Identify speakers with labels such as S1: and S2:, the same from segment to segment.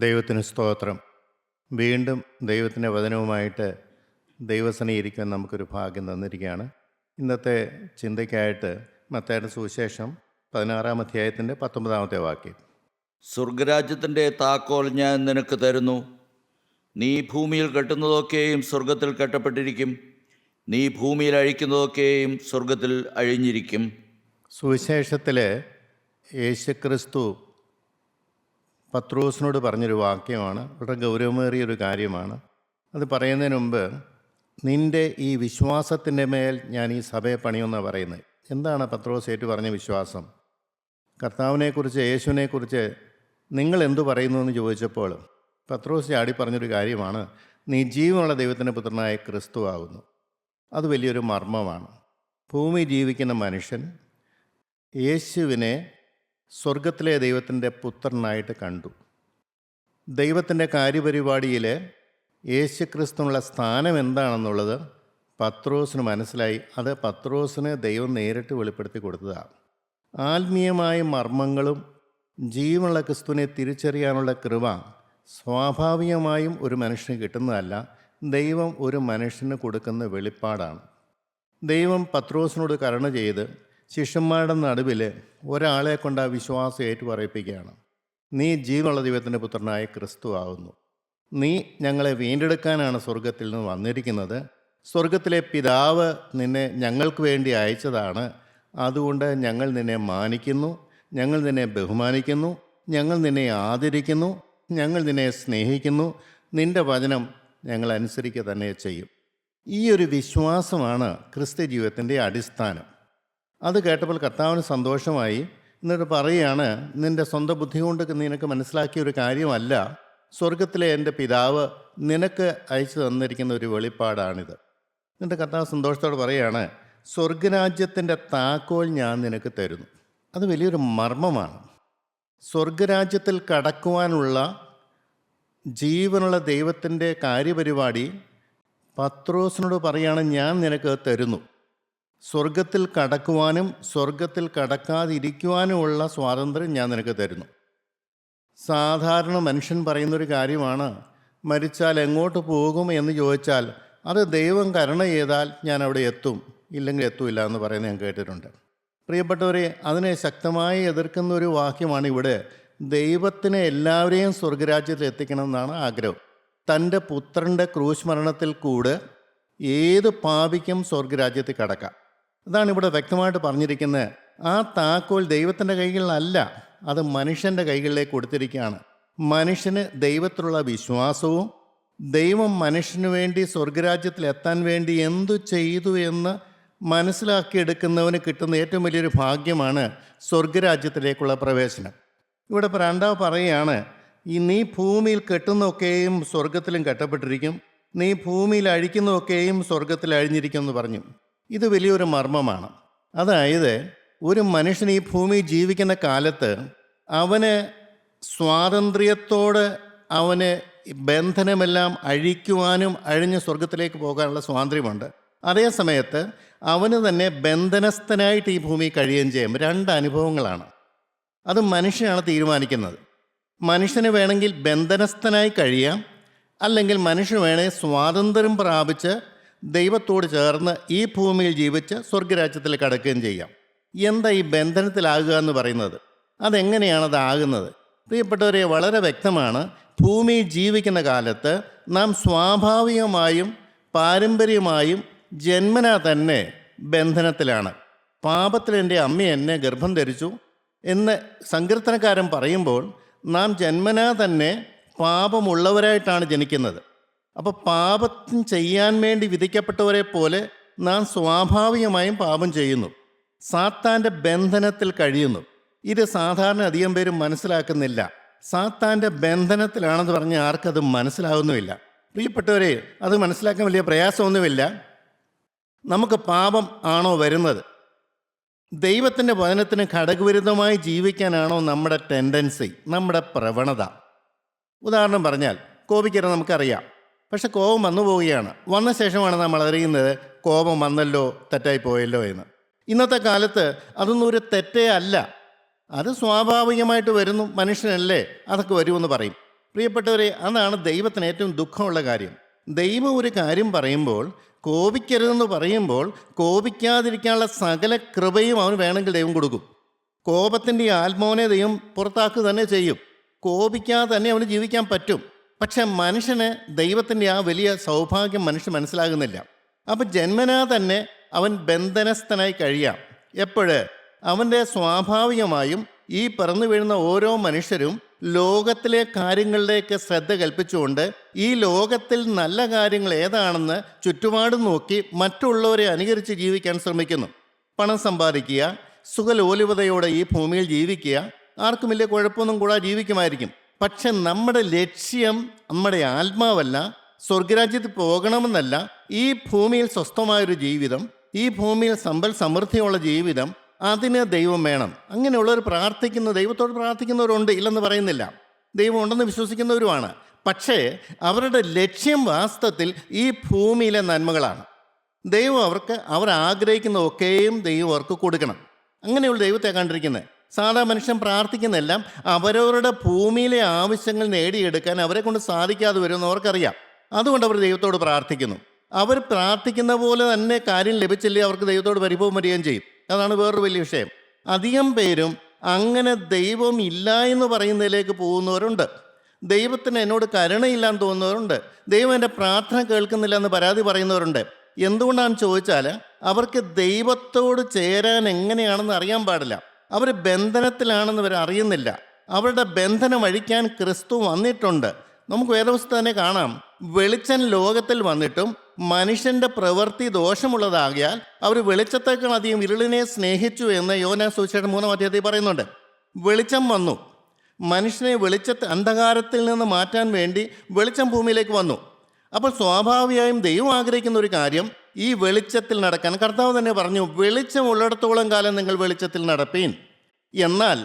S1: ദൈവത്തിന് സ്തോത്രം. വീണ്ടും ദൈവത്തിൻ്റെ വചനവുമായിട്ട് ദൈവസനയിരിക്കാൻ നമുക്കൊരു ഭാഗ്യം തന്നിരിക്കുകയാണ്. ഇന്നത്തെ ചിന്തയ്ക്കായിട്ട് മത്തായിയുടെ സുവിശേഷം 16-ാം അധ്യായത്തിൻ്റെ 19-ാമത്തെ വാക്യം.
S2: സ്വർഗരാജ്യത്തിൻ്റെ താക്കോൽ ഞാൻ നിനക്ക് തരുന്നു. നീ ഭൂമിയിൽ കെട്ടുന്നതൊക്കെയും സ്വർഗത്തിൽ കെട്ടപ്പെട്ടിരിക്കും, നീ ഭൂമിയിൽ അഴിക്കുന്നതൊക്കെയും സ്വർഗത്തിൽ അഴിഞ്ഞിരിക്കും.
S1: സുവിശേഷത്തിൽ യേശുക്രിസ്തു പത്രോസിനോട് പറഞ്ഞൊരു വാക്യമാണ്. വളരെ ഗൗരവമേറിയൊരു കാര്യമാണ്. അത് പറയുന്നതിന് മുമ്പ് നിൻ്റെ ഈ വിശ്വാസത്തിൻ്റെ മേൽ ഞാൻ ഈ സഭയെ പണിയുമെന്നാണ് പറയുന്നത്. എന്താണ് പത്രോസ് ഏറ്റു പറഞ്ഞ വിശ്വാസം? കർത്താവിനെക്കുറിച്ച്, യേശുവിനെക്കുറിച്ച് നിങ്ങൾ എന്തു പറയുന്നു എന്ന് ചോദിച്ചപ്പോൾ പത്രോസ് ചാടി പറഞ്ഞൊരു കാര്യമാണ്, നീ ജീവനുള്ള ദൈവത്തിൻ്റെ പുത്രനായ ക്രിസ്തു ആകുന്നു. അത് വലിയൊരു മർമ്മമാണ്. ഭൂമി ജീവിക്കുന്ന മനുഷ്യൻ യേശുവിനെ സ്വർഗത്തിലെ ദൈവത്തിൻ്റെ പുത്രനായിട്ട് കണ്ടു. ദൈവത്തിൻ്റെ കാര്യപരിപാടിയിൽ യേശുക്രിസ്തുവിനുള്ള സ്ഥാനം എന്താണെന്നുള്ളത് പത്രോസിന് മനസ്സിലായി. അത് പത്രോസിന് ദൈവം നേരിട്ട് വെളിപ്പെടുത്തി കൊടുത്തതാണ്. ആത്മീയമായ മർമ്മങ്ങളും ജീവനുള്ള ക്രിസ്തുവിനെ തിരിച്ചറിയാനുള്ള കൃപ സ്വാഭാവികമായും ഒരു മനുഷ്യന് കിട്ടുന്നതല്ല, ദൈവം ഒരു മനുഷ്യന് കൊടുക്കുന്ന വെളിപ്പാടാണ്. ദൈവം പത്രോസിനോട് കരുണ ചെയ്ത് ശിഷ്യന്മാരുടെ നടുവിൽ ഒരാളെ കൊണ്ട് ആ വിശ്വാസം ഏറ്റുപറയിപ്പിക്കുകയാണ്. നീ ജീവനുള്ള ദൈവത്തിൻ്റെ പുത്രനായ ക്രിസ്തു ആകുന്നു. നീ ഞങ്ങളെ വീണ്ടെടുക്കാനാണ് സ്വർഗത്തിൽ നിന്ന് വന്നിരിക്കുന്നത്. സ്വർഗത്തിലെ പിതാവ് നിന്നെ ഞങ്ങൾക്ക് വേണ്ടി അയച്ചതാണ്. അതുകൊണ്ട് ഞങ്ങൾ നിന്നെ മാനിക്കുന്നു, ഞങ്ങൾ നിന്നെ ബഹുമാനിക്കുന്നു, ഞങ്ങൾ നിന്നെ ആദരിക്കുന്നു, ഞങ്ങൾ നിന്നെ സ്നേഹിക്കുന്നു. നിൻ്റെ വചനം ഞങ്ങൾ അനുസരിക്കുക തന്നെ ചെയ്യും. ഈ ഒരു വിശ്വാസമാണ് ക്രിസ്ത്യ ജീവിതത്തിൻ്റെ അടിസ്ഥാനം. അത് കേട്ടപ്പോൾ കർത്താവിന് സന്തോഷമായി. എന്നിട്ട് പറയുകയാണ്, നിൻ്റെ സ്വന്തം ബുദ്ധി കൊണ്ട് നിനക്ക് മനസ്സിലാക്കിയ ഒരു കാര്യമല്ല, സ്വർഗത്തിലെ എൻ്റെ പിതാവ് നിനക്ക് അയച്ചു തന്നിരിക്കുന്ന ഒരു വെളിപ്പാടാണിത്. എന്നിട്ട് കർത്താവ് സന്തോഷത്തോടെ പറയുകയാണ്, സ്വർഗരാജ്യത്തിൻ്റെ താക്കോൽ ഞാൻ നിനക്ക് തരുന്നു. അത് വലിയൊരു മർമ്മമാണ്. സ്വർഗരാജ്യത്തിൽ കടക്കുവാനുള്ള ജീവനുള്ള ദൈവത്തിൻ്റെ കാര്യപരിപാടി പത്രോസിനോട് പറയുകയാണ്, ഞാൻ നിനക്ക് തരുന്നു. സ്വർഗത്തിൽ കടക്കുവാനും സ്വർഗത്തിൽ കടക്കാതിരിക്കുവാനുമുള്ള സ്വാതന്ത്ര്യം ഞാൻ നിനക്ക് തരുന്നു. സാധാരണ മനുഷ്യൻ പറയുന്നൊരു കാര്യമാണ്, മരിച്ചാൽ എങ്ങോട്ട് പോകും എന്ന് ചോദിച്ചാൽ അത് ദൈവം കരുണ ചെയ്താൽ ഞാൻ അവിടെ എത്തും, ഇല്ലെങ്കിൽ എത്തൂല്ല എന്ന് പറയുന്നത് ഞാൻ കേട്ടിട്ടുണ്ട്. പ്രിയപ്പെട്ടവരെ, അതിനെ ശക്തമായി എതിർക്കുന്ന ഒരു വാക്യമാണ് ഇവിടെ. ദൈവത്തിന് എല്ലാവരെയും സ്വർഗരാജ്യത്തിൽ എത്തിക്കണമെന്നാണ് ആഗ്രഹം. തൻ്റെ പുത്രൻ്റെ ക്രൂശ് മരണത്തിൽ കൂടെ ഏത് പാപിക്കും സ്വർഗരാജ്യത്തിൽ കടക്കാം. അതാണ് ഇവിടെ വ്യക്തമായിട്ട് പറഞ്ഞിരിക്കുന്നത്. ആ താക്കോൽ ദൈവത്തിൻ്റെ കൈകളിലല്ല, അത് മനുഷ്യൻ്റെ കൈകളിലേക്ക് കൊടുത്തിരിക്കുകയാണ്. മനുഷ്യന് ദൈവത്തിലുള്ള വിശ്വാസവും ദൈവം മനുഷ്യന് വേണ്ടി സ്വർഗരാജ്യത്തിൽ എത്താൻ വേണ്ടി എന്തു ചെയ്തു എന്ന് മനസ്സിലാക്കിയെടുക്കുന്നവന് കിട്ടുന്ന ഏറ്റവും വലിയൊരു ഭാഗ്യമാണ് സ്വർഗരാജ്യത്തിലേക്കുള്ള പ്രവേശനം. ഇവിടെ രണ്ടാമത് പറയുകയാണ്, നീ ഭൂമിയിൽ കെട്ടുന്നതൊക്കെയും സ്വർഗത്തിലും കെട്ടപ്പെട്ടിരിക്കും, നീ ഭൂമിയിൽ അഴിക്കുന്നതൊക്കെയും സ്വർഗത്തിൽ അഴിഞ്ഞിരിക്കും എന്ന് പറഞ്ഞു. ഇത് വലിയൊരു മർമ്മമാണ്. അതായത് ഒരു മനുഷ്യൻ ഈ ഭൂമിയിൽ ജീവിക്കുന്ന കാലത്ത് അവന് സ്വാതന്ത്ര്യത്തോട് അവന് ബന്ധനമെല്ലാം അഴിക്കുവാനും അഴിഞ്ഞ് സ്വർഗത്തിലേക്ക് പോകാനുള്ള സ്വാതന്ത്ര്യമുണ്ട്. അതേ സമയത്ത് അവന് തന്നെ ബന്ധനസ്ഥനായിട്ട് ഈ ഭൂമി കഴിയുകയും ചെയ്യും. രണ്ട് അനുഭവങ്ങളാണ്. അത് മനുഷ്യനാണ് തീരുമാനിക്കുന്നത്. മനുഷ്യന് വേണമെങ്കിൽ ബന്ധനസ്ഥനായി കഴിയാം, അല്ലെങ്കിൽ മനുഷ്യന് വേണമെങ്കിൽ സ്വാതന്ത്ര്യം പ്രാപിച്ച് ദൈവത്തോട് ചേർന്ന് ഈ ഭൂമിയിൽ ജീവിച്ച് സ്വർഗരാജ്യത്തിൽ കടക്കുകയും ചെയ്യാം. എന്താ ഈ ബന്ധനത്തിലാകുക എന്ന് പറയുന്നത്? അതെങ്ങനെയാണത് ആകുന്നത്? പ്രിയപ്പെട്ടവരെ, വളരെ വ്യക്തമാണ്. ഭൂമിയിൽ ജീവിക്കുന്ന കാലത്ത് നാം സ്വാഭാവികമായും പാരമ്പര്യമായും ജന്മനാ തന്നെ ബന്ധനത്തിലാണ്. പാപത്തിൽ എൻ്റെ അമ്മ എന്നെ ഗർഭം ധരിച്ചു എന്ന് സങ്കീർത്തനക്കാരൻ പറയുമ്പോൾ നാം ജന്മനാ തന്നെ പാപമുള്ളവരായിട്ടാണ് ജനിക്കുന്നത്. അപ്പോൾ പാപം ചെയ്യാൻ വേണ്ടി വിധിക്കപ്പെട്ടവരെ പോലെ നാം സ്വാഭാവികമായും പാപം ചെയ്യുന്നു, സാത്താൻ്റെ ബന്ധനത്തിൽ കഴിയുന്നു. ഇത് സാധാരണ അധികം പേരും മനസ്സിലാക്കുന്നില്ല. സാത്താൻ്റെ ബന്ധനത്തിലാണെന്ന് പറഞ്ഞാൽ ആർക്കത് മനസ്സിലാകുന്നുമില്ല. പ്രിയപ്പെട്ടവരെ, അത് മനസ്സിലാക്കാൻ വലിയ പ്രയാസമൊന്നുമില്ല. നമുക്ക് പാപം ആണോ വരുന്നത്? ദൈവത്തിൻ്റെ വചനത്തിന് ഘടകവിരുദ്ധമായി ജീവിക്കാനാണോ നമ്മുടെ ടെൻഡൻസി, നമ്മുടെ പ്രവണത? ഉദാഹരണം പറഞ്ഞാൽ, കോപിക്കരുത് നമുക്കറിയാം, പക്ഷെ കോപം വന്നു പോവുകയാണ്. വന്ന ശേഷമാണ് നമ്മൾ അറിയുന്നത് കോപം വന്നല്ലോ, തെറ്റായി പോയല്ലോ എന്ന്. ഇന്നത്തെ കാലത്ത് അതൊന്നും ഒരു തെറ്റേ അല്ല, അത് സ്വാഭാവികമായിട്ട് വരുന്നു, മനുഷ്യനല്ലേ, അതൊക്കെ വരുമെന്ന് പറയും. പ്രിയപ്പെട്ടവരെ, അതാണ് ദൈവത്തിന് ഏറ്റവും ദുഃഖമുള്ള കാര്യം. ദൈവം ഒരു കാര്യം പറയുമ്പോൾ, കോപിക്കരുതെന്ന് പറയുമ്പോൾ, കോപിക്കാതിരിക്കാനുള്ള സകല കൃപയും അവന് വേണമെങ്കിൽ ദൈവം കൊടുക്കും. കോപത്തിൻ്റെ ഈ ആത്മാവിനെ ദൈവം പുറത്താക്കുക തന്നെ ചെയ്യും. കോപിക്കാതെ തന്നെ അവന് ജീവിക്കാൻ പറ്റും. പക്ഷെ മനുഷ്യന് ദൈവത്തിൻ്റെ ആ വലിയ സൗഭാഗ്യം മനുഷ്യൻ മനസ്സിലാകുന്നില്ല. അപ്പം ജന്മനാ തന്നെ അവൻ ബന്ധനസ്ഥനായി കഴിയാം. എപ്പോഴ്? അവൻ്റെ സ്വാഭാവികമായും ഈ പിറന്നു വീഴുന്ന ഓരോ മനുഷ്യരും ലോകത്തിലെ കാര്യങ്ങളിലേക്ക് ശ്രദ്ധ കൽപ്പിച്ചുകൊണ്ട് ഈ ലോകത്തിൽ നല്ല കാര്യങ്ങൾ ഏതാണെന്ന് ചുറ്റുപാടും നോക്കി മറ്റുള്ളവരെ അനുകരിച്ച് ജീവിക്കാൻ ശ്രമിക്കുന്നു. പണം സമ്പാദിക്കുക, സുഖലോലുപതയോടെ ഈ ഭൂമിയിൽ ജീവിക്കുക, ആർക്കും വലിയ കുഴപ്പമൊന്നും കൂടാതെ ജീവിക്കുമായിരിക്കും. പക്ഷെ നമ്മുടെ ലക്ഷ്യം നമ്മുടെ ആത്മാവല്ല, സ്വർഗരാജ്യത്തിൽ പോകണമെന്നല്ല, ഈ ഭൂമിയിൽ സ്വസ്ഥമായൊരു ജീവിതം, ഈ ഭൂമിയിൽ സമ്പൽ സമൃദ്ധിയുള്ള ജീവിതം, അതിന് ദൈവം വേണം. അങ്ങനെയുള്ളവർ ദൈവത്തോട് പ്രാർത്ഥിക്കുന്നവരുണ്ട്, ഇല്ലെന്ന് പറയുന്നില്ല. ദൈവം ഉണ്ടെന്ന് വിശ്വസിക്കുന്നവരുമാണ്. പക്ഷേ അവരുടെ ലക്ഷ്യം വാസ്തവത്തിൽ ഈ ഭൂമിയിലെ നന്മകളാണ്. ദൈവം അവർ ആഗ്രഹിക്കുന്നതൊക്കെയും ദൈവം അവർക്ക് കൊടുക്കണം. അങ്ങനെയുള്ള ദൈവത്തെ കണ്ടിരിക്കുന്നത്. സാധാ മനുഷ്യൻ പ്രാർത്ഥിക്കുന്നെല്ലാം അവരവരുടെ ഭൂമിയിലെ ആവശ്യങ്ങൾ നേടിയെടുക്കാൻ അവരെ കൊണ്ട് സാധിക്കാതെ വരുമെന്ന് അവർക്കറിയാം. അതുകൊണ്ട് അവർ ദൈവത്തോട് പ്രാർത്ഥിക്കുന്നു. അവർ പ്രാർത്ഥിക്കുന്ന പോലെ തന്നെ കാര്യം ലഭിച്ചില്ലേ അവർക്ക് ദൈവത്തോട് പരിഭവം വരികയും ചെയ്യും. അതാണ് വേറൊരു വലിയ വിഷയം. അധികം പേരും അങ്ങനെ ദൈവം ഇല്ല എന്ന് പറയുന്നതിലേക്ക് പോകുന്നവരുണ്ട്. ദൈവത്തിന് എന്നോട് കരുണയില്ലാന്ന് തോന്നുന്നവരുണ്ട്. ദൈവം എൻ്റെ പ്രാർത്ഥന കേൾക്കുന്നില്ല എന്ന് പരാതി പറയുന്നവരുണ്ട്. എന്തുകൊണ്ടാണെന്ന് ചോദിച്ചാൽ അവർക്ക് ദൈവത്തോട് ചേരാൻ എങ്ങനെയാണെന്ന് അറിയാൻ പാടില്ല. അവർ ബന്ധനത്തിലാണെന്ന് അവർ അറിയുന്നില്ല. അവരുടെ ബന്ധനം അഴിക്കാൻ ക്രിസ്തു വന്നിട്ടുണ്ട്. നമുക്ക് വേദപുസ്തകത്തിൽ തന്നെ കാണാം, വെളിച്ചം ലോകത്തിൽ വന്നിട്ടും മനുഷ്യൻ്റെ പ്രവൃത്തി ദോഷമുള്ളതാകിയാൽ അവർ വെളിച്ചത്തേക്കാൾ അധികം ഇരുളിനെ സ്നേഹിച്ചു എന്ന് യോഹന്നാൻ സുവിശേഷം 3-ാം അധ്യായത്തിൽ പറയുന്നുണ്ട്. വെളിച്ചം വന്നു, മനുഷ്യനെ അന്ധകാരത്തിൽ നിന്ന് മാറ്റാൻ വേണ്ടി വെളിച്ചം ഭൂമിയിലേക്ക് വന്നു. അപ്പോൾ സ്വാഭാവികമായും ദൈവം ആഗ്രഹിക്കുന്ന ഒരു കാര്യം ഈ വെളിച്ചത്തിൽ നടക്കാൻ. കർത്താവ് തന്നെ പറഞ്ഞു, വെളിച്ചം ഉള്ളിടത്തോളം കാലം നിങ്ങൾ വെളിച്ചത്തിൽ നടപ്പീൻ. എന്നാൽ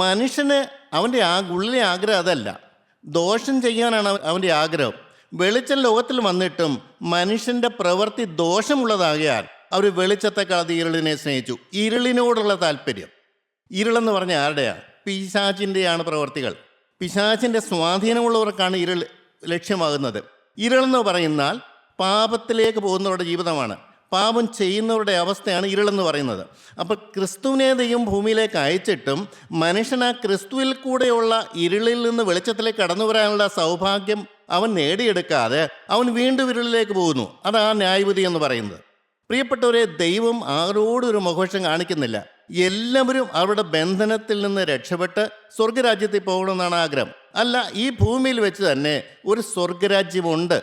S1: മനുഷ്യന് അവൻ്റെ ഉള്ളിലെ ആഗ്രഹം അതല്ല, ദോഷം ചെയ്യാനാണ് അവൻ്റെ ആഗ്രഹം. വെളിച്ചം ലോകത്തിൽ വന്നിട്ടും മനുഷ്യൻ്റെ പ്രവൃത്തി ദോഷമുള്ളതാകിയാൽ അവർ വെളിച്ചത്തെക്കാൾ അത് ഇരുളിനെ സ്നേഹിച്ചു. ഇരുളിനോടുള്ള താല്പര്യം. ഇരുളെന്ന് പറഞ്ഞാൽ ആരുടെയാണ്? പിശാചിൻ്റെയാണ് പ്രവൃത്തികൾ. പിശാചിൻ്റെ സ്വാധീനമുള്ളവർക്കാണ് ഇരുൾ ലക്ഷ്യമാകുന്നത്. ഇരുളെന്ന് പറയുന്നാൽ പാപത്തിലേക്ക് പോകുന്നവരുടെ ജീവിതമാണ്. പാപം ചെയ്യുന്നവരുടെ അവസ്ഥയാണ് ഇരുളെന്ന് പറയുന്നത്. അപ്പോൾ ക്രിസ്തുവിനെ ദൈവം ഭൂമിയിലേക്ക് അയച്ചിട്ടും മനുഷ്യൻ ആ ക്രിസ്തുവിൽ കൂടെയുള്ള ഇരുളിൽ നിന്ന് വെളിച്ചത്തിലേക്ക് കടന്നു വരാനുള്ള സൗഭാഗ്യം അവൻ നേടിയെടുക്കാതെ അവൻ വീണ്ടും ഇരുളിലേക്ക് പോകുന്നു. അതാണ് ന്യായവിധി എന്ന് പറയുന്നത്. പ്രിയപ്പെട്ടവരെ, ദൈവം ആരോടും ഒരു മുഖപക്ഷം കാണിക്കുന്നില്ല. എല്ലാവരും അവരുടെ ബന്ധനത്തിൽ നിന്ന് രക്ഷപ്പെട്ട് സ്വർഗരാജ്യത്തിൽ പോകണമെന്നാണ് ആഗ്രഹം. അല്ല, ഈ ഭൂമിയിൽ വെച്ച് തന്നെ ഒരു സ്വർഗരാജ്യമുണ്ട്.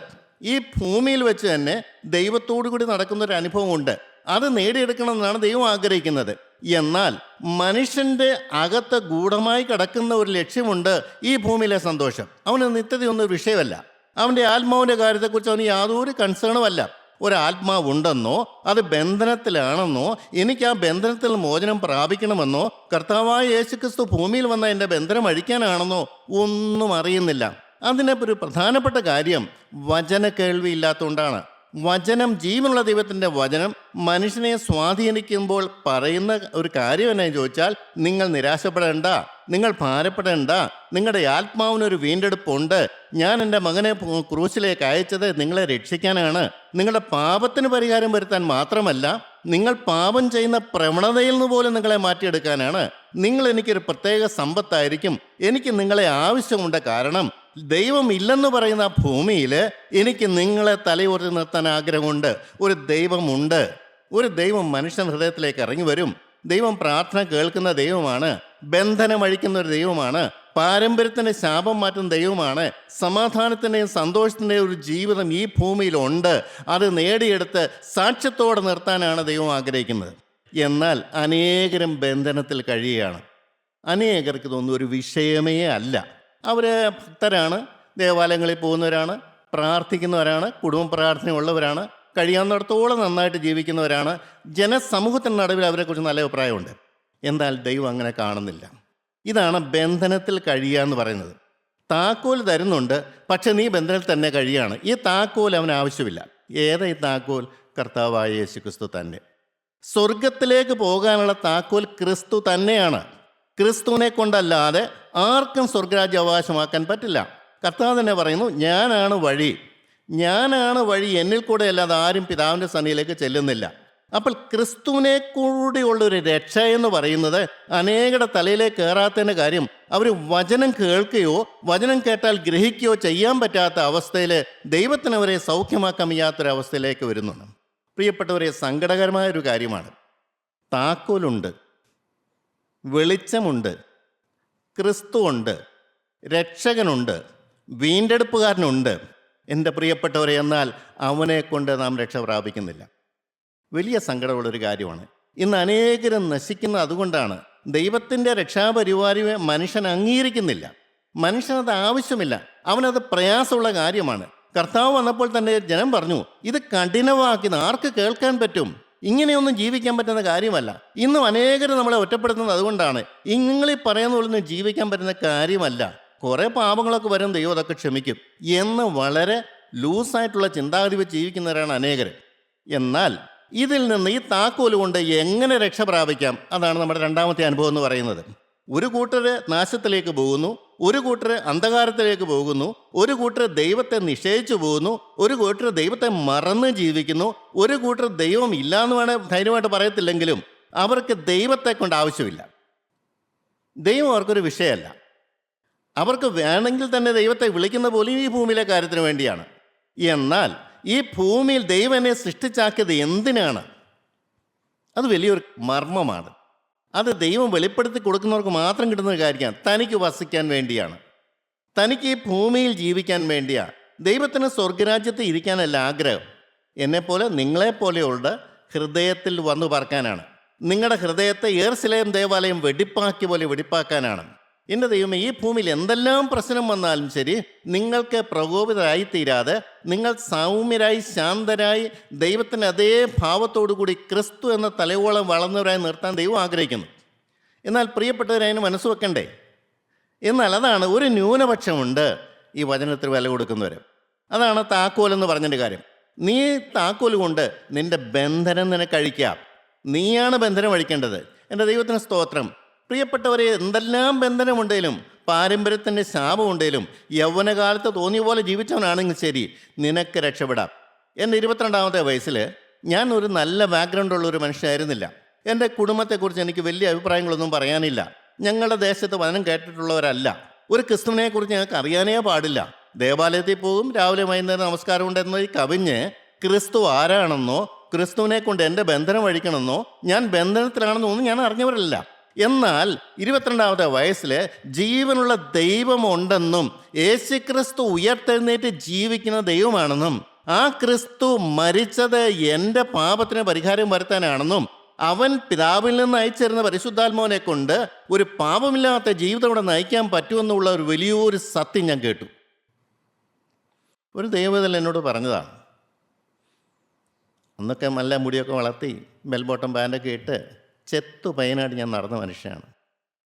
S1: ഈ ഭൂമിയിൽ വെച്ച് തന്നെ ദൈവത്തോടു കൂടി നടക്കുന്നൊരു അനുഭവമുണ്ട്. അത് നേടിയെടുക്കണമെന്നാണ് ദൈവം ആഗ്രഹിക്കുന്നത്. എന്നാൽ മനുഷ്യൻ്റെ അകത്ത് ഗൂഢമായി കിടക്കുന്ന ഒരു ലക്ഷ്യമുണ്ട്, ഈ ഭൂമിയിലെ സന്തോഷം. അവന് നിത്യതയൊന്നും വിഷയമല്ല. അവൻ്റെ ആത്മാവിൻ്റെ കാര്യത്തെക്കുറിച്ച് അവന് യാതൊരു കൺസേണുമല്ല. ഒരാത്മാവുണ്ടെന്നോ അത് ബന്ധനത്തിലാണെന്നോ എനിക്ക് ആ ബന്ധനത്തിൽ മോചനം പ്രാപിക്കണമെന്നോ കർത്താവായ യേശുക്രിസ്തു ഭൂമിയിൽ വന്ന എൻ്റെ ബന്ധനം അഴിക്കാനാണെന്നോ ഒന്നും അറിയുന്നില്ല. അതിനെ ഒരു പ്രധാനപ്പെട്ട കാര്യം വചന കേൾവി ഇല്ലാത്തതുകൊണ്ടാണ്. വചനം, ജീവനുള്ള ദൈവത്തിൻ്റെ വചനം മനുഷ്യനെ സ്വാധീനിക്കുമ്പോൾ പറയുന്ന ഒരു കാര്യം എന്നു ചോദിച്ചാൽ, നിങ്ങൾ നിരാശപ്പെടേണ്ട, നിങ്ങൾ ഭാരപ്പെടേണ്ട, നിങ്ങളുടെ ആത്മാവിനൊരു വീണ്ടെടുപ്പുണ്ട്. ഞാൻ എൻ്റെ മകനെ ക്രൂശിലേക്ക് അയച്ചത് നിങ്ങളെ രക്ഷിക്കാനാണ്. നിങ്ങളുടെ പാപത്തിന് പരിഹാരം വരുത്താൻ മാത്രമല്ല, നിങ്ങൾ പാപം ചെയ്യുന്ന പ്രവണതയിൽ നിന്ന് പോലും നിങ്ങളെ മാറ്റിയെടുക്കാനാണ്. നിങ്ങൾ എനിക്കൊരു പ്രത്യേക സമ്പത്തായിരിക്കും. എനിക്ക് നിങ്ങളെ ആവശ്യമുണ്ട്. കാരണം ദൈവം ഇല്ലെന്ന് പറയുന്ന ഭൂമിയിൽ എനിക്ക് നിങ്ങളെ തലയുയർത്തി നിർത്താൻ ആഗ്രഹമുണ്ട്. ഒരു ദൈവമുണ്ട്. ഒരു ദൈവം മനുഷ്യൻ ഹൃദയത്തിലേക്ക് ഇറങ്ങി വരും. ദൈവം പ്രാർത്ഥന കേൾക്കുന്ന ദൈവമാണ്. ബന്ധനം അഴിക്കുന്ന ഒരു ദൈവമാണ്. പാരമ്പര്യത്തിൻ്റെ ശാപം മാറ്റുന്ന ദൈവമാണ്. സമാധാനത്തിൻ്റെയും സന്തോഷത്തിൻ്റെയും ഒരു ജീവിതം ഈ ഭൂമിയിലുണ്ട്. അത് നേടിയെടുത്ത് സാക്ഷ്യത്തോടെ നിർത്താനാണ് ദൈവം ആഗ്രഹിക്കുന്നത്. എന്നാൽ അനേകരും ബന്ധനത്തിൽ കഴിയുകയാണ്. അനേകർക്ക് ഇതൊന്നും ഒരു വിഷയമേ അല്ല. അവർ ഭക്തരാണ്, ദേവാലയങ്ങളിൽ പോകുന്നവരാണ്, പ്രാർത്ഥിക്കുന്നവരാണ്, കുടുംബ പ്രാർത്ഥനയുള്ളവരാണ്, കഴിയാവുന്നിടത്തോളം നന്നായിട്ട് ജീവിക്കുന്നവരാണ്. ജനസമൂഹത്തിൻ്റെ നടുവിൽ അവരെക്കുറിച്ച് നല്ല അഭിപ്രായമുണ്ട്. എന്നാൽ ദൈവം അങ്ങനെ കാണുന്നില്ല. ഇതാണ് ബന്ധനത്തിൽ കഴിയുക എന്ന് പറയുന്നത്. താക്കോൽ തരുന്നുണ്ട്, പക്ഷെ നീ ബന്ധനത്തിൽ തന്നെ കഴിയാണ്. ഈ താക്കോൽ അവന് ആവശ്യമില്ല. ഏതാ ഈ താക്കോൽ? കർത്താവായ യേശുക്രിസ്തു തന്നെ. സ്വർഗത്തിലേക്ക് പോകാനുള്ള താക്കോൽ ക്രിസ്തു തന്നെയാണ്. ക്രിസ്തുവിനെ കൊണ്ടല്ലാതെ ആർക്കും സ്വർഗരാജ്യം അവകാശമാക്കാൻ പറ്റില്ല. കർത്താവ് തന്നെ പറയുന്നു, ഞാനാണ് വഴി, ഞാനാണ് വഴി, എന്നിൽ കൂടെ അല്ലാതെ ആരും പിതാവിൻ്റെ സന്നിധിയിലേക്ക് ചെല്ലുന്നില്ല. അപ്പോൾ ക്രിസ്തുവിനെ കൂടിയുള്ളൊരു രക്ഷ എന്ന് പറയുന്നത് അനേകരുടെ തലയിലേക്ക് കയറാത്തതിൻ്റെ കാര്യം അവർ വചനം കേൾക്കുകയോ വചനം കേട്ടാൽ ഗ്രഹിക്കുകയോ ചെയ്യാൻ പറ്റാത്ത അവസ്ഥയിൽ ദൈവത്തിന് അവരെ സൗഖ്യമാക്കാൻ വയ്യാത്തൊരവസ്ഥയിലേക്ക് വരുന്നുണ്ട്. പ്രിയപ്പെട്ടവരെ, സങ്കടകരമായൊരു കാര്യമാണ്. താക്കോലുണ്ട്, വെളിച്ചമുണ്ട്, ക്രിസ്തുവുണ്ട്, രക്ഷകനുണ്ട്, വീണ്ടെടുപ്പുകാരനുണ്ട്. എൻ്റെ പ്രിയപ്പെട്ടവരെ, എന്നാൽ അവനെ കൊണ്ട് നാം രക്ഷ പ്രാപിക്കുന്നില്ല. വലിയ സങ്കടമുള്ളൊരു കാര്യമാണ്. ഇന്ന് അനേകരും നശിക്കുന്നത് അതുകൊണ്ടാണ്. ദൈവത്തിൻ്റെ രക്ഷാപരിവാരയെ മനുഷ്യൻ അംഗീകരിക്കുന്നില്ല. മനുഷ്യനത് ആവശ്യമില്ല, അവനത് പ്രയാസമുള്ള കാര്യമാണ്. കർത്താവ് വന്നപ്പോൾ തന്നെ ജനം പറഞ്ഞു, ഇത് കഠിനമാക്കുന്ന ആർക്ക് കേൾക്കാൻ പറ്റും? ഇങ്ങനെയൊന്നും ജീവിക്കാൻ പറ്റുന്ന കാര്യമല്ല. ഇന്നും അനേകർ നമ്മളെ ഒറ്റപ്പെടുത്തുന്നത് അതുകൊണ്ടാണ്. നിങ്ങളീ പറയുന്ന പോലൊന്നും ജീവിക്കാൻ പറ്റുന്ന കാര്യമല്ല. കുറേ പാപങ്ങളൊക്കെ വരും, ദൈവം അതൊക്കെ ക്ഷമിക്കും എന്ന് വളരെ ലൂസായിട്ടുള്ള ചിന്താഗതി വെച്ച് ജീവിക്കുന്നവരാണ് അനേകർ. എന്നാൽ ഇതിൽ നിന്ന്, ഈ താക്കോല് കൊണ്ട് എങ്ങനെ രക്ഷ പ്രാപിക്കാം? അതാണ് നമ്മുടെ രണ്ടാമത്തെ അനുഭവം എന്ന് പറയുന്നത്. ഒരു കൂട്ടർ നാശത്തിലേക്ക് പോകുന്നു, ഒരു കൂട്ടർ അന്ധകാരത്തിലേക്ക് പോകുന്നു, ഒരു കൂട്ടർ ദൈവത്തെ നിഷേധിച്ചു പോകുന്നു, ഒരു കൂട്ടർ ദൈവത്തെ മറന്ന് ജീവിക്കുന്നു, ഒരു കൂട്ടർ ദൈവം ഇല്ലയെന്ന് വേണേൽ ധൈര്യമായിട്ട് പറയത്തില്ലെങ്കിലും അവർക്ക് ദൈവത്തെ കൊണ്ട് ആവശ്യമില്ല. ദൈവം അവർക്കൊരു വിഷയമല്ല. അവർക്ക് വേണമെങ്കിൽ തന്നെ ദൈവത്തെ വിളിക്കുന്ന പോലും ഈ ഭൂമിയിലെ കാര്യത്തിന് വേണ്ടിയാണ്. എന്നാൽ ഈ ഭൂമിയിൽ ദൈവം എന്നെ സൃഷ്ടിച്ചാക്കിയത് എന്തിനാണ്? അത് വലിയൊരു മർമ്മമാണ്. അത് ദൈവം വെളിപ്പെടുത്തി കൊടുക്കുന്നവർക്ക് മാത്രം കിട്ടുന്ന ഒരു കാര്യമാണ്. തനിക്ക് വസിക്കാൻ വേണ്ടിയാണ്, തനിക്ക് ഈ ഭൂമിയിൽ ജീവിക്കാൻ വേണ്ടിയാണ്. ദൈവത്തിന് സ്വർഗരാജ്യത്ത് ഇരിക്കാനല്ല ആഗ്രഹം. എന്നെപ്പോലെ നിങ്ങളെപ്പോലെയുള്ള ഹൃദയത്തിൽ വന്നു പാർക്കാനാണ്. നിങ്ങളുടെ ഹൃദയത്തെ യെരൂശലേം ദേവാലയം വെടിപ്പാക്കിയ പോലെ വെടിപ്പാക്കാനാണ്. എൻ്റെ ദൈവമേ, ഈ ഭൂമിയിൽ എന്തെല്ലാം പ്രശ്നം വന്നാലും ശരി, നിങ്ങൾക്ക് പ്രകോപിതരായിത്തീരാതെ നിങ്ങൾ സൗമ്യരായി ശാന്തരായി ദൈവത്തിൻ്റെ അതേ ഭാവത്തോടു കൂടി ക്രിസ്തു എന്ന തലയോളം വളർന്നവരായി നിർത്താൻ ദൈവം ആഗ്രഹിക്കുന്നു. എന്നാൽ പ്രിയപ്പെട്ടവരതിന് മനസ്സ് വെക്കണ്ടേ? എന്നാൽ അതാണ് ഒരു ന്യൂനപക്ഷമുണ്ട് ഈ വചനത്തിൽ വില കൊടുക്കുന്നവർ. അതാണ് താക്കോലെന്ന് പറഞ്ഞതിൻ്റെ കാര്യം. നീ താക്കോല് കൊണ്ട് നിൻ്റെ ബന്ധനം നിനക്ക് അഴിക്കാം. നീയാണ് ബന്ധനം അഴിക്കേണ്ടത്. എൻ്റെ ദൈവത്തിന് സ്തോത്രം. പ്രിയപ്പെട്ടവരെ, എന്തെല്ലാം ബന്ധനമുണ്ടെങ്കിലും, പാരമ്പര്യത്തിൻ്റെ ശാപമുണ്ടെങ്കിലും, യൗവനകാലത്ത് തോന്നിയ പോലെ ജീവിച്ചവനാണെങ്കിൽ ശരി, നിനക്ക് രക്ഷപ്പെടാം. എൻ്റെ 22-ാമത്തെ വയസ്സിൽ ഞാൻ ഒരു നല്ല ബാക്ക്ഗ്രൗണ്ടുള്ള ഒരു മനുഷ്യനായിരുന്നില്ല. എൻ്റെ കുടുംബത്തെക്കുറിച്ച് എനിക്ക് വലിയ അഭിപ്രായങ്ങളൊന്നും പറയാനില്ല. ഞങ്ങളുടെ ദേശത്ത് വചനം കേട്ടിട്ടുള്ളവരല്ല. ഒരു ക്രിസ്തുവിനെക്കുറിച്ച് ഞങ്ങൾക്ക് അറിയാനേ പാടില്ല. ദേവാലയത്തിൽ പോകും, രാവിലെ വൈകുന്നേരം നമസ്കാരം ഉണ്ടെന്ന് കവിഞ്ഞ് ക്രിസ്തു ആരാണെന്നോ ക്രിസ്തുവിനെ കൊണ്ട് എൻ്റെ ബന്ധനം അഴിക്കണമെന്നോ ഞാൻ ബന്ധനത്തിലാണെന്നോ ഒന്നും ഞാൻ അറിഞ്ഞവരല്ല. എന്നാൽ 22-ാമത്തെ വയസ്സിൽ ജീവനുള്ള ദൈവമുണ്ടെന്നും യേശുക്രിസ്തു ഉയർത്തെഴുന്നേറ്റ് ജീവിക്കുന്ന ദൈവമാണെന്നും ആ ക്രിസ്തു മരിച്ചത് എൻ്റെ പാപത്തിന് പരിഹാരം വരുത്താനാണെന്നും അവൻ പിതാവിൽ നിന്ന് അയച്ചിരുന്ന പരിശുദ്ധാത്മാവിനെ കൊണ്ട് ഒരു പാപമില്ലാത്ത ജീവിതം ഇവിടെ നയിക്കാൻ പറ്റുമെന്നുള്ള ഒരു വലിയൊരു സത്യം ഞാൻ കേട്ടു. ഒരു ദൈവത്തിൽ എന്നോട് പറഞ്ഞതാണ്. അന്നൊക്കെ നല്ല മുടിയൊക്കെ വളർത്തി ബെൽബോട്ടം പാൻ്റൊക്കെ ഇട്ട് ചെത്തു പയ്യനായിട്ട് ഞാൻ നടന്ന മനുഷ്യനാണ്.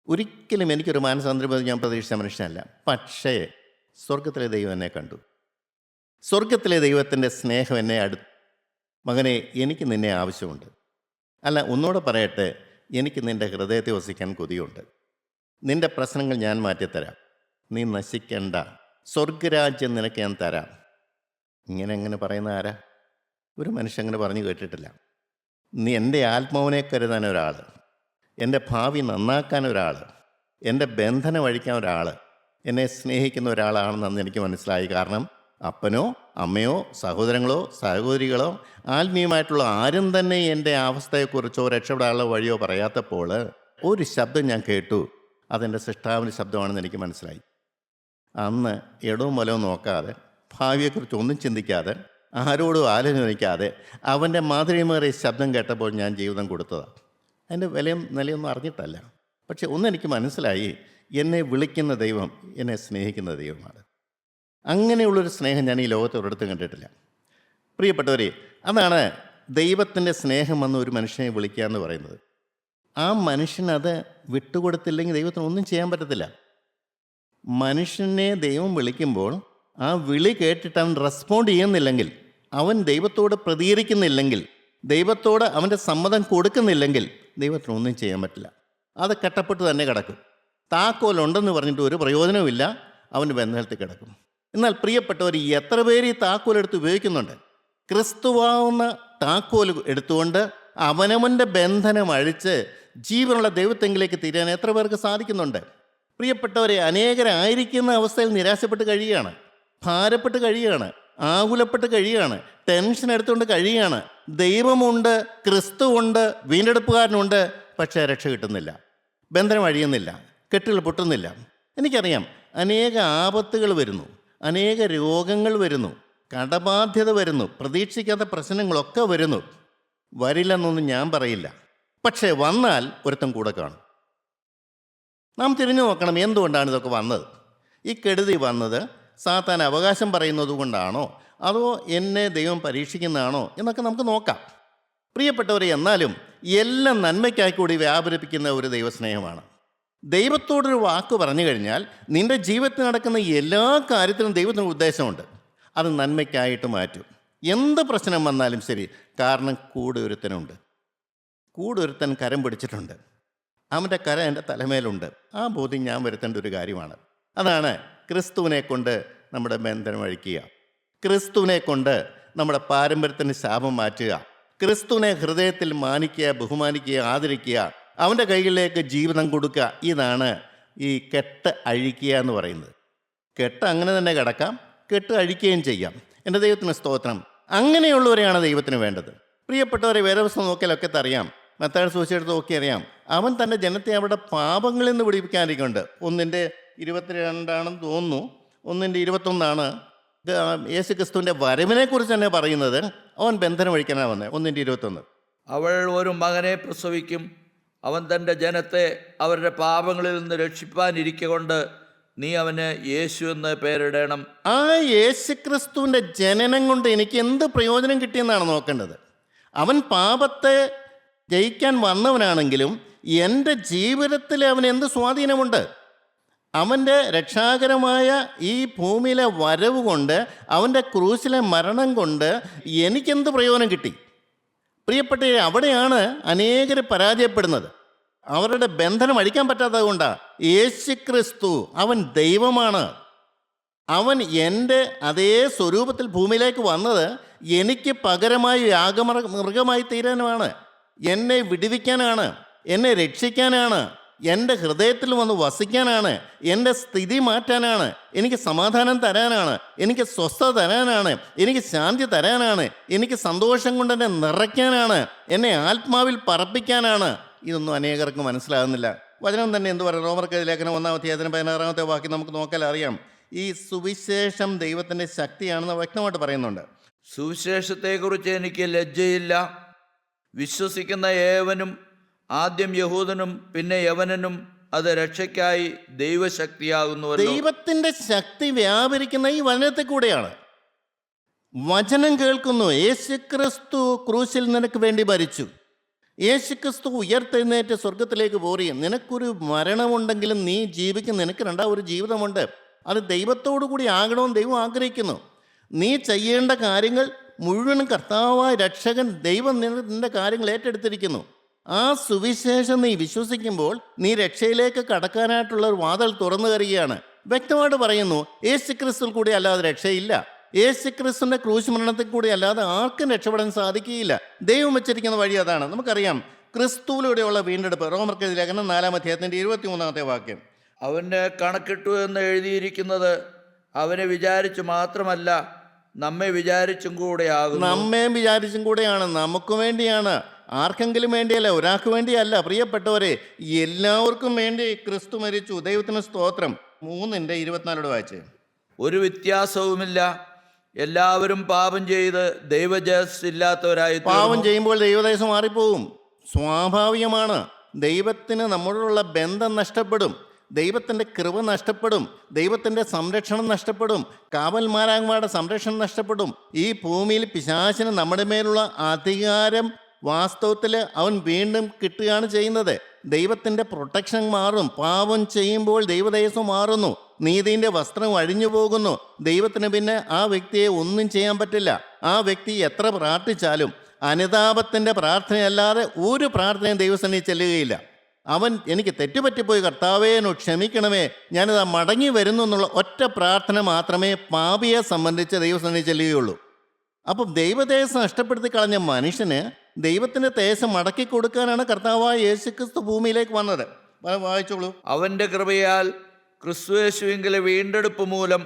S1: ഒരിക്കലും എനിക്കൊരു മാനസാന്തരം ഞാൻ പ്രതീക്ഷിച്ച മനുഷ്യനല്ല. പക്ഷേ സ്വർഗത്തിലെ ദൈവം എന്നെ കണ്ടു. സ്വർഗത്തിലെ ദൈവത്തിൻ്റെ സ്നേഹം എന്നെ അടുത്തു. മകനെ, എനിക്ക് നിന്നെ ആവശ്യമുണ്ട്. അല്ല, ഒന്നുകൂടെ പറയട്ടെ, എനിക്ക് നിൻ്റെ ഹൃദയത്തെ വസിക്കാൻ കൊതിയുണ്ട്. നിൻ്റെ പ്രശ്നങ്ങൾ ഞാൻ മാറ്റിത്തരാം. നീ നശിക്കണ്ട, സ്വർഗരാജ്യം നിനക്ക് ഞാൻ തരാം. ഇങ്ങനെ പറയുന്ന ആരാ? ഒരു മനുഷ്യൻ അങ്ങനെ പറഞ്ഞു കേട്ടിട്ടില്ല. നീ എൻ്റെ ആത്മാവിനെ കരുതാൻ ഒരാൾ, എൻ്റെ ഭാവി നന്നാക്കാൻ ഒരാൾ, എൻ്റെ ബന്ധനം അഴിക്കാൻ ഒരാൾ, എന്നെ സ്നേഹിക്കുന്ന ഒരാളാണെന്ന് എനിക്ക് മനസ്സിലായി. കാരണം അപ്പനോ അമ്മയോ സഹോദരങ്ങളോ സഹോദരികളോ ആത്മീയമായിട്ടുള്ള ആരും തന്നെ എൻ്റെ അവസ്ഥയെക്കുറിച്ചോ രക്ഷപ്പെടാനുള്ള വഴിയോ പറയാത്തപ്പോൾ ഒരു ശബ്ദം ഞാൻ കേട്ടു. അതെൻ്റെ സൃഷ്ടാവിൻ്റെ ശബ്ദമാണെന്ന് എനിക്ക് മനസ്സിലായി. അന്ന് ഇടവും വലവും നോക്കാതെ, ഭാവിയെക്കുറിച്ച് ഒന്നും ചിന്തിക്കാതെ, ആരോടും ആലോചിക്കാതെ അവൻ്റെ മാധുര്യമേറിയ ശബ്ദം കേട്ടപ്പോൾ ഞാൻ ജീവിതം കൊടുത്തതാണ്. അതിൻ്റെ വിലയും നിലയൊന്നും അറിഞ്ഞിട്ടല്ല. പക്ഷെ ഒന്നെനിക്ക് മനസ്സിലായി, എന്നെ വിളിക്കുന്ന ദൈവം എന്നെ സ്നേഹിക്കുന്ന ദൈവമാണ്. അങ്ങനെയുള്ളൊരു സ്നേഹം ഞാൻ ഈ ലോകത്ത് ഒരിടത്തും കണ്ടിട്ടില്ല. പ്രിയപ്പെട്ടവരെ, അതാണ് ദൈവത്തിൻ്റെ സ്നേഹം വന്ന് ഒരു മനുഷ്യനെ വിളിക്കുക എന്ന് പറയുന്നത്. ആ മനുഷ്യനത് വിട്ടുകൊടുത്തില്ലെങ്കിൽ ദൈവത്തിന് ഒന്നും ചെയ്യാൻ പറ്റത്തില്ല. മനുഷ്യനെ ദൈവം വിളിക്കുമ്പോൾ ആ വിളി കേട്ടിട്ട് അവൻ റെസ്പോണ്ട് ചെയ്യുന്നില്ലെങ്കിൽ, അവൻ ദൈവത്തോട് പ്രതികരിക്കുന്നില്ലെങ്കിൽ, ദൈവത്തോട് അവൻ്റെ സമ്മതം കൊടുക്കുന്നില്ലെങ്കിൽ ദൈവത്തിനൊന്നും ചെയ്യാൻ പറ്റില്ല. അത് കെട്ടപ്പെട്ട് തന്നെ കിടക്കും. താക്കോലുണ്ടെന്ന് പറഞ്ഞിട്ട് ഒരു പ്രയോജനവുമില്ല. അവൻ്റെ ബന്ധനത്തിൽ കിടക്കും. എന്നാൽ പ്രിയപ്പെട്ടവർ, എത്ര പേര് ഈ താക്കോലെടുത്ത് ഉപയോഗിക്കുന്നുണ്ട്? ക്രിസ്തുവാവുന്ന താക്കോൽ എടുത്തുകൊണ്ട് അവനവൻ്റെ ബന്ധനം അഴിച്ച് ജീവനുള്ള ദൈവത്തെങ്കിലേക്ക് തിരിയാൻ എത്ര പേർക്ക് സാധിക്കുന്നുണ്ട്? പ്രിയപ്പെട്ടവരെ, അനേകരായിരിക്കുന്ന അവസ്ഥയിൽ നിരാശപ്പെട്ട് കഴിയുകയാണ്, ഭാരപ്പെട്ട് കഴിയുകയാണ്, ആകുലപ്പെട്ട് കഴിയുകയാണ്, ടെൻഷൻ എടുത്തുകൊണ്ട് കഴിയുകയാണ്. ദൈവമുണ്ട്, ക്രിസ്തുവുണ്ട്, വീണ്ടെടുപ്പുകാരനുണ്ട്, പക്ഷേ രക്ഷ കിട്ടുന്നില്ല, ബന്ധനം അഴിയുന്നില്ല, കെട്ടുകൾ പൊട്ടുന്നില്ല. എനിക്കറിയാം, അനേക ആപത്തുകൾ വരുന്നു, അനേക രോഗങ്ങൾ വരുന്നു, കടബാധ്യത വരുന്നു, പ്രതീക്ഷിക്കാത്ത പ്രശ്നങ്ങളൊക്കെ വരുന്നു. വരില്ലെന്നൊന്നും ഞാൻ പറയില്ല, പക്ഷേ വന്നാൽ ഒരുത്തം കൂടെ കാണും. നാം തിരിഞ്ഞു നോക്കണം, എന്തുകൊണ്ടാണ് ഇതൊക്കെ വന്നത്? ഈ കെടുതി വന്നത് സാത്താൻ അവകാശം പറയുന്നത് കൊണ്ടാണോ, അതോ എന്നെ ദൈവം പരീക്ഷിക്കുന്നതാണോ എന്നൊക്കെ നമുക്ക് നോക്കാം. പ്രിയപ്പെട്ടവരെ, എന്നാലും എല്ലാം നന്മയ്ക്കായി കൂടി വ്യാപരിപ്പിക്കുന്ന ഒരു ദൈവസ്നേഹമാണ്. ദൈവത്തോടൊരു വാക്ക് പറഞ്ഞു കഴിഞ്ഞാൽ നിൻ്റെ ജീവിതത്തിൽ നടക്കുന്ന എല്ലാ കാര്യത്തിലും ദൈവത്തിന് ഉദ്ദേശമുണ്ട്. അത് നന്മയ്ക്കായിട്ട് മാറ്റും. എന്ത് പ്രശ്നം വന്നാലും ശരി, കാരണം കൂടെ ഒരുത്തനുണ്ട്, കൂടെ ഒരുത്തൻ കരം പിടിച്ചിട്ടുണ്ട്, അവൻ്റെ കരം എൻ്റെ തലമേലുണ്ട്. ആ ബോധ്യം ഞാൻ വരുത്തേണ്ട ഒരു കാര്യമാണ്. അതാണ് ക്രിസ്തുവിനെ കൊണ്ട് നമ്മുടെ ബന്ധനം അഴിക്കുക, ക്രിസ്തുവിനെ കൊണ്ട് നമ്മുടെ പാരമ്പര്യത്തിന് ശാപം മാറ്റുക, ക്രിസ്തുവിനെ ഹൃദയത്തിൽ മാനിക്കുക, ബഹുമാനിക്കുക, ആദരിക്കുക, അവൻ്റെ കൈകളിലേക്ക് ജീവിതം കൊടുക്കുക. ഇതാണ് ഈ കെട്ട് അഴിക്കുക എന്ന് പറയുന്നത്. കെട്ട് അങ്ങനെ തന്നെ കിടക്കാം, കെട്ട് അഴിക്കുകയും ചെയ്യാം. എൻ്റെ ദൈവത്തിന് സ്തോത്രം. അങ്ങനെയുള്ളവരെയാണ് ദൈവത്തിന് വേണ്ടത്. പ്രിയപ്പെട്ടവരെ, വേദപുസ്തകം നോക്കിയാലൊക്കെ അറിയാം, മത്തായിയുടെ സുവിശേഷത്തിൽ നോക്കി അറിയാം, അവൻ തൻ്റെ ജനത്തെ അവരുടെ പാപങ്ങളിൽ നിന്ന് വിടിപ്പിക്കാനിരിക്കുന്നുണ്ട്. 1:22 തോന്നുന്നു, 1:21 യേശു ക്രിസ്തുവിൻ്റെ വരവിനെക്കുറിച്ച് തന്നെ പറയുന്നത്. അവൻ ബന്ധനം അഴിക്കാനാണ് വന്നത്. 1:21
S2: അവൾ ഒരു മകനെ പ്രസവിക്കും, അവൻ തൻ്റെ ജനത്തെ അവരുടെ പാപങ്ങളിൽ നിന്ന് രക്ഷിപ്പാനിരിക്കൊണ്ട് നീ അവന് യേശു എന്ന് പേരിടണം.
S1: ആ യേശുക്രിസ്തുവിൻ്റെ ജനനം കൊണ്ട് എനിക്ക് എന്ത് പ്രയോജനം കിട്ടിയെന്നാണ് നോക്കേണ്ടത്. അവൻ പാപത്തെ ജയിക്കാൻ വന്നവനാണെങ്കിലും എൻ്റെ ജീവിതത്തിൽ അവന് എന്ത് സ്വാധീനമുണ്ട്? അവൻ്റെ രക്ഷാകരമായ ഈ ഭൂമിയിലെ വരവ് കൊണ്ട്, അവൻ്റെ ക്രൂശിലെ മരണം കൊണ്ട് എനിക്കെന്ത് പ്രയോജനം കിട്ടി? പ്രിയപ്പെട്ടവരെ, അവിടെയാണ് അനേകർ പരാജയപ്പെടുന്നത്. അവരുടെ ബന്ധനം അഴിക്കാൻ പറ്റാത്തത് കൊണ്ടാണ്. യേശുക്രിസ്തു അവൻ ദൈവമാണ്. അവൻ എൻ്റെ അതേ സ്വരൂപത്തിൽ ഭൂമിയിലേക്ക് വന്നത് എനിക്ക് പകരമായി മൃഗമായി തീരാനുമാണ്, എന്നെ വിടുവിക്കാനാണ്, എന്നെ രക്ഷിക്കാനാണ്, എൻ്റെ ഹൃദയത്തിൽ വന്ന് വസിക്കാനാണ്, എൻ്റെ സ്ഥിതി മാറ്റാനാണ്, എനിക്ക് സമാധാനം തരാനാണ്, എനിക്ക് സ്വസ്ഥത തരാനാണ്, എനിക്ക് ശാന്തി തരാനാണ്, എനിക്ക് സന്തോഷം കൊണ്ട് എന്നെ നിറയ്ക്കാനാണ്, എന്നെ ആത്മാവിൽ പറപ്പിക്കാനാണ്. ഇതൊന്നും അനേകർക്ക് മനസ്സിലാകുന്നില്ല. വചനം തന്നെ എന്ത് പറയുക? റോമർക്ക് ലേഖനം 1:16 വാക്യം നമുക്ക് നോക്കാൻ അറിയാം. ഈ സുവിശേഷം ദൈവത്തിൻ്റെ ശക്തിയാണെന്ന് വ്യക്തമായിട്ട് പറയുന്നുണ്ട്.
S2: സുവിശേഷത്തെക്കുറിച്ച് എനിക്ക് ലജ്ജയില്ല. വിശ്വസിക്കുന്ന ഏവനും, ആദ്യം യഹൂദനും പിന്നെ യവനനും, അത് രക്ഷയ്ക്കായി ദൈവശക്തിയാകുന്നുവല്ലോ.
S1: ദൈവത്തിൻ്റെ ശക്തി വ്യാപരിക്കുന്ന ഈ വചനത്തിൽ കൂടെയാണ്. വചനം കേൾക്കുന്നു. യേശുക്രിസ്തു ക്രൂശിൽ നിനക്ക് വേണ്ടി മരിച്ചു. യേശുക്രിസ്തു ഉയർത്തെഴുന്നേറ്റ് സ്വർഗത്തിലേക്ക് പോറി. നിനക്കൊരു മരണമുണ്ടെങ്കിലും നീ ജീവിക്കും, നിനക്ക് ഒരു ജീവിതമുണ്ട്. അത് ദൈവത്തോടു കൂടി ആകണമെന്ന് ദൈവം ആഗ്രഹിക്കുന്നു. നീ ചെയ്യേണ്ട കാര്യങ്ങൾ മുഴുവനും കർത്താവായ രക്ഷകൻ ദൈവം നിന്റെ കാര്യങ്ങൾ ഏറ്റെടുത്തിരിക്കുന്നു. ആ സുവിശേഷം നീ വിശ്വസിക്കുമ്പോൾ നീ രക്ഷയിലേക്ക് കടക്കാനായിട്ടുള്ള ഒരു വാതിൽ തുറന്നു തരികയാണ്. വ്യക്തമായിട്ട് പറയുന്നു, യേശുക്രിസ്തുവിൽ കൂടി അല്ലാതെ രക്ഷയില്ല. യേശുക്രിസ്തുവിൻ്റെ ക്രൂശ് മരണത്തിൽ കൂടി അല്ലാതെ ആർക്കും രക്ഷപ്പെടാൻ സാധിക്കുകയില്ല. ദൈവം വെച്ചിരിക്കുന്ന വഴി അതാണ്. നമുക്കറിയാം, ക്രിസ്തുവിലൂടെയുള്ള വീണ്ടെടുപ്പ്. റോമർക്ക് ലേഖനം 4:23 വാക്യം.
S2: അവന് കണക്കിട്ടു എന്ന് എഴുതിയിരിക്കുന്നത് അവനെ വിചാരിച്ചു മാത്രമല്ല, നമ്മെ വിചാരിച്ചും കൂടെയാകുന്നു.
S1: നമ്മെ വിചാരിച്ചും കൂടെയാണ്, നമുക്ക് വേണ്ടിയാണ്, ആർക്കെങ്കിലും വേണ്ടിയല്ല, ഒരാൾക്ക് വേണ്ടിയല്ല. പ്രിയപ്പെട്ടവരെ, എല്ലാവർക്കും വേണ്ടി ക്രിസ്തു മരിച്ചു. ദൈവത്തിന് സ്തോത്രം. 3:24 വായിച്ചേ.
S2: ഒരു വ്യത്യാസവുമില്ല, എല്ലാവരും പാപം ചെയ്ത് ദൈവജസ് ഇല്ലാത്തവരായി.
S1: പാപം ചെയ്യുമ്പോൾ ദൈവദേശം മാറിപ്പോവും, സ്വാഭാവികമാണ്. ദൈവത്തിന് നമ്മളോടുള്ള ബന്ധം നഷ്ടപ്പെടും, ദൈവത്തിൻ്റെ കൃപ നഷ്ടപ്പെടും, ദൈവത്തിൻ്റെ സംരക്ഷണം നഷ്ടപ്പെടും, കാവൽമാരാന്മാരുടെ സംരക്ഷണം നഷ്ടപ്പെടും. ഈ ഭൂമിയിൽ പിശാചിന് നമ്മുടെ മേലുള്ള അധികാരം വാസ്തവത്തിൽ അവൻ വീണ്ടും കിട്ടുകയാണ് ചെയ്യുന്നത്. ദൈവത്തിൻ്റെ പ്രൊട്ടക്ഷൻ മാറും. പാപം ചെയ്യുമ്പോൾ ദൈവദേശം മാറുന്നു, നീതിൻ്റെ വസ്ത്രം അഴിഞ്ഞു പോകുന്നു. ദൈവത്തിന് പിന്നെ ആ വ്യക്തിയെ ഒന്നും ചെയ്യാൻ പറ്റില്ല. ആ വ്യക്തി എത്ര പ്രാർത്ഥിച്ചാലും അനുതാപത്തിൻ്റെ പ്രാർത്ഥനയല്ലാതെ ഒരു പ്രാർത്ഥനയും ദൈവസന്നിധി ചെല്ലുകയില്ല. അവൻ എനിക്ക് തെറ്റുപറ്റിപ്പോയി, കർത്താവേ എന്നോട് ക്ഷമിക്കണമേ, ഞാനിതാ മടങ്ങി വരുന്നു എന്നുള്ള ഒറ്റ പ്രാർത്ഥന മാത്രമേ പാപിയെ സംബന്ധിച്ച് ദൈവസന്നിധി ചെല്ലുകയുള്ളൂ. അപ്പം ദൈവദേശം നഷ്ടപ്പെടുത്തി കളഞ്ഞ മനുഷ്യന് ദൈവത്തിൻ്റെ ദേശം മടക്കി കൊടുക്കാനാണ് കർത്താവായ യേശുക്രിസ്തു ഭൂമിയിലേക്ക് വന്നത്. വായിച്ചോളൂ.
S2: അവൻ്റെ കൃപയാൽ ക്രിസ്തുയേശുവിങ്കിലെ വീണ്ടെടുപ്പ് മൂലം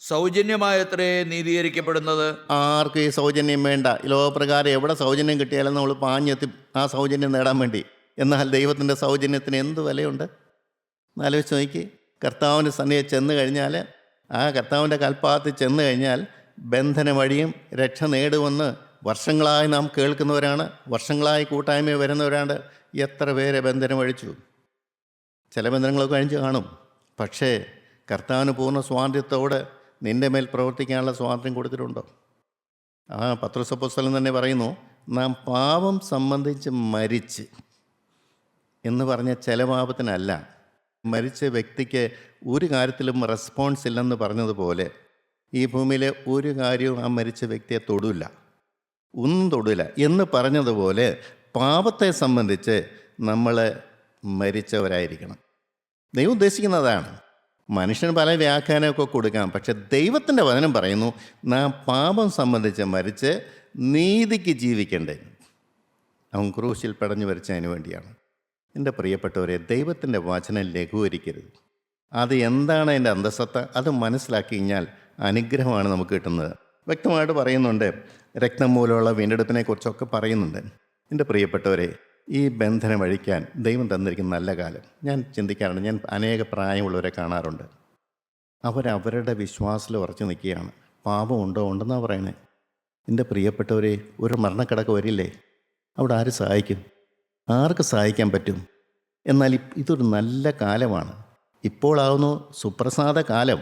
S2: സൗജന്യമായത്രേ നീതീകരിക്കപ്പെടുന്നത്.
S1: ആർക്കും ഈ സൗജന്യം വേണ്ട. ഈ ലോകപ്രകാരം എവിടെ സൗജന്യം കിട്ടിയാലും നമ്മൾ പാഞ്ഞെത്തി ആ സൗജന്യം നേടാൻ വേണ്ടി. എന്നാൽ ദൈവത്തിൻ്റെ സൗജന്യത്തിന് എന്ത് വിലയുണ്ട്? ആലോചിച്ച് നോക്കി. കർത്താവിൻ്റെ സന്നിധിയിൽ ചെന്ന് കഴിഞ്ഞാൽ, ആ കർത്താവിൻ്റെ കൽപ്പാത്തിൽ ചെന്ന് കഴിഞ്ഞാൽ ബന്ധന വഴിയും രക്ഷ നേടുമെന്ന് വർഷങ്ങളായി നാം കേൾക്കുന്നവരാണ്. വർഷങ്ങളായി കൂട്ടായ്മ വരുന്നവരാണ്. എത്ര പേരെ ബന്ധനം വഴിച്ചു. ചില ബന്ധനങ്ങളൊക്കെ കഴിച്ച് കാണും. പക്ഷേ കർത്താവിന് പൂർണ്ണ സ്വാതന്ത്ര്യത്തോടെ നിൻ്റെ മേൽ പ്രവർത്തിക്കാനുള്ള സ്വാതന്ത്ര്യം കൊടുത്തിട്ടുണ്ടോ? ആ പത്രോസ് അപ്പോസ്തലൻ തന്നെ പറയുന്നു, നാം പാപം സംബന്ധിച്ച് മരിച്ച് എന്ന് പറഞ്ഞ ചില പാപത്തിനല്ല, മരിച്ച വ്യക്തിക്ക് ഒരു കാര്യത്തിലും റെസ്പോൺസ് ഇല്ലെന്ന് പറഞ്ഞതുപോലെ ഈ ഭൂമിയിലെ ഒരു കാര്യവും ആ മരിച്ച വ്യക്തിയെ തൊടില്ല, ഒന്നും തൊടില്ല എന്ന് പറഞ്ഞതുപോലെ പാപത്തെ സംബന്ധിച്ച് നമ്മൾ മരിച്ചവരായിരിക്കണം. ദൈവം ഉദ്ദേശിക്കുന്നതാണ്. മനുഷ്യന് പല വ്യാഖ്യാനമൊക്കെ കൊടുക്കാം. പക്ഷെ ദൈവത്തിൻ്റെ വചനം പറയുന്നു, നാം പാപം സംബന്ധിച്ച് മരിച്ച് നീതിക്ക് ജീവിക്കണ്ടേ. അവൻ ക്രൂശിൽ പടഞ്ഞു വരച്ചതിന് വേണ്ടിയാണ്. എൻ്റെ പ്രിയപ്പെട്ടവരെ, ദൈവത്തിൻ്റെ വചനം ലഘൂകരിക്കരുത്. അത് എന്താണ് അതിൻ്റെ അന്തസത്ത, അത് മനസ്സിലാക്കി കഴിഞ്ഞാൽ അനുഗ്രഹമാണ് നമുക്ക് കിട്ടുന്നത്. വ്യക്തമായിട്ട് പറയുന്നുണ്ട്. രക്തം മൂലമുള്ള വീണ്ടെടുപ്പിനെക്കുറിച്ചൊക്കെ പറയുന്നുണ്ട്. എൻ്റെ പ്രിയപ്പെട്ടവരെ, ഈ ബന്ധനം അഴിക്കാൻ ദൈവം തന്നിരിക്കുന്ന നല്ല കാലം ഞാൻ ചിന്തിക്കാറുണ്ട്. ഞാൻ അനേക പ്രായമുള്ളവരെ കാണാറുണ്ട്. അവരവരുടെ വിശ്വാസത്തിൽ ഉറച്ചു നിൽക്കുകയാണ്. പാപമുണ്ടോ? ഉണ്ടെന്നാണ് പറയണേ. എൻ്റെ പ്രിയപ്പെട്ടവരെ, ഒരു മരണക്കിടക്ക് വരില്ലേ, അവിടെ ആര് സഹായിക്കും? ആർക്ക് സഹായിക്കാൻ പറ്റും? എന്നാൽ ഇതൊരു നല്ല കാലമാണ്. ഇപ്പോളാവുന്നു സുപ്രസാദ കാലം,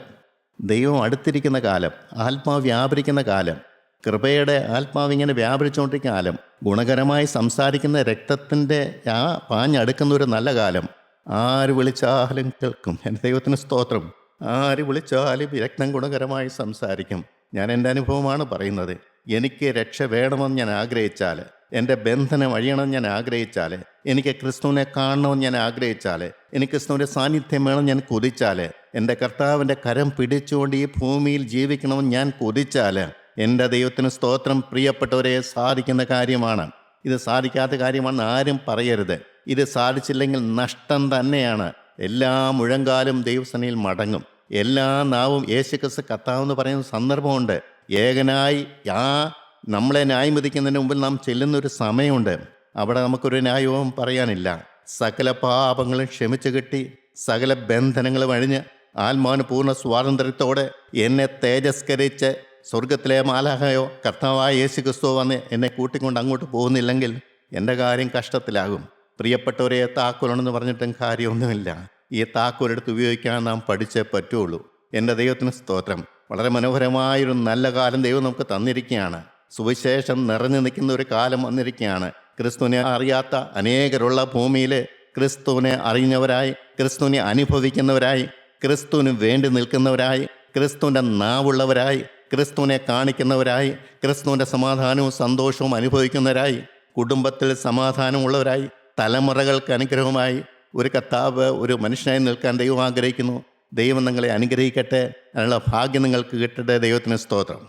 S1: ദൈവം അടുത്തിരിക്കുന്ന കാലം, ആത്മാവ് വ്യാപരിക്കുന്ന കാലം, കൃപയുടെ ആത്മാവ് ഇങ്ങനെ വ്യാപരിച്ചുകൊണ്ടിരിക്കുന്ന കാലം, ഗുണകരമായി സംസാരിക്കുന്ന രക്തത്തിൻ്റെ ആ പാഞ്ഞടുക്കുന്ന ഒരു നല്ല കാലം. ആര് വിളിച്ചാലും കേൾക്കും. എൻ്റെ ദൈവത്തിന് സ്തോത്രം. ആര് വിളിച്ചാലും രക്തം ഗുണകരമായി സംസാരിക്കും. ഞാൻ എൻ്റെ അനുഭവമാണ് പറയുന്നത്. എനിക്ക് രക്ഷ വേണമെന്ന് ഞാൻ ആഗ്രഹിച്ചാൽ, എൻ്റെ ബന്ധനം അഴിയണമെന്ന് ഞാൻ ആഗ്രഹിച്ചാൽ, എനിക്ക് ക്രിസ്തുവിനെ കാണണമെന്ന് ഞാൻ ആഗ്രഹിച്ചാൽ, എനിക്ക് ക്രിസ്തുവിൻ്റെ സാന്നിധ്യം വേണമെന്ന് ഞാൻ കൊതിച്ചാൽ, എൻ്റെ കർത്താവിൻ്റെ കരം പിടിച്ചുകൊണ്ട് ഈ ഭൂമിയിൽ ജീവിക്കണമെന്ന് ഞാൻ കൊതിച്ചാൽ, എൻ്റെ ദൈവത്തിന് സ്തോത്രം, പ്രിയപ്പെട്ടവരെ, സാധിക്കുന്ന കാര്യമാണ്. ഇത് സാധിക്കാത്ത കാര്യമാണെന്ന് ആരും പറയരുത്. ഇത് സാധിച്ചില്ലെങ്കിൽ നഷ്ടം തന്നെയാണ്. എല്ലാ മുഴങ്കാലും ദൈവസന്നിധിയിൽ മടങ്ങും. എല്ലാ നാവും യേശുക്രിസ്തു കർത്താവെന്ന് പറയുന്ന സന്ദർഭമുണ്ട്. ഏകനായി നമ്മളെ ന്യായം വിധിക്കുന്നതിന് മുമ്പിൽ നാം ചെല്ലുന്നൊരു സമയമുണ്ട്. അവിടെ നമുക്കൊരു ന്യായവും പറയാനില്ല. സകല പാപങ്ങളും ക്ഷമിച്ചു കിട്ടി, സകല ബന്ധനങ്ങളും അഴിഞ്ഞ് ആത്മാവിന് പൂർണ്ണ സ്വാതന്ത്ര്യത്തോടെ എന്നെ തേജസ്കരിച്ച് സ്വർഗത്തിലെ മാലാഖയോ കർത്താവായ യേശു ക്രിസ്തു വന്ന് എന്നെ കൂട്ടിക്കൊണ്ട് അങ്ങോട്ട് പോകുന്നില്ലെങ്കിൽ എൻ്റെ കാര്യം കഷ്ടത്തിലാകും. പ്രിയപ്പെട്ടവരെ, താക്കോലാണെന്ന് പറഞ്ഞിട്ടും കാര്യമൊന്നുമില്ല. ഈ താക്കോലെടുത്ത് ഉപയോഗിക്കാൻ നാം പഠിച്ചേ പറ്റുള്ളൂ. എൻ്റെ ദൈവത്തിന് സ്തോത്രം. വളരെ മനോഹരമായൊരു നല്ല കാലം ദൈവം നമുക്ക് തന്നിരിക്കുകയാണ്. സുവിശേഷം നിറഞ്ഞു നിൽക്കുന്ന ഒരു കാലം വന്നിരിക്കുകയാണ്. ക്രിസ്തുവിനെ അറിയാത്ത അനേകരുള്ള ഭൂമിയിൽ ക്രിസ്തുവിനെ അറിഞ്ഞവരായി, ക്രിസ്തുവിനെ അനുഭവിക്കുന്നവരായി, ക്രിസ്തുവിന് വേണ്ടി നിൽക്കുന്നവരായി, ക്രിസ്തുവിൻ്റെ നാവുള്ളവരായി, ക്രിസ്തുവിനെ കാണിക്കുന്നവരായി, ക്രിസ്തുവിൻ്റെ സമാധാനവും സന്തോഷവും അനുഭവിക്കുന്നവരായി, കുടുംബത്തിൽ സമാധാനമുള്ളവരായി, തലമുറകൾക്ക് അനുഗ്രഹമായി ഒരു കർത്താവ് ഒരു മനുഷ്യനായി നിൽക്കാൻ ദൈവം ആഗ്രഹിക്കുന്നു. ദൈവം നിങ്ങളെ അനുഗ്രഹിക്കട്ടെ. അതിനുള്ള ഭാഗ്യം നിങ്ങൾക്ക് കിട്ടട്ടെ. ദൈവത്തിന് സ്തോത്രം.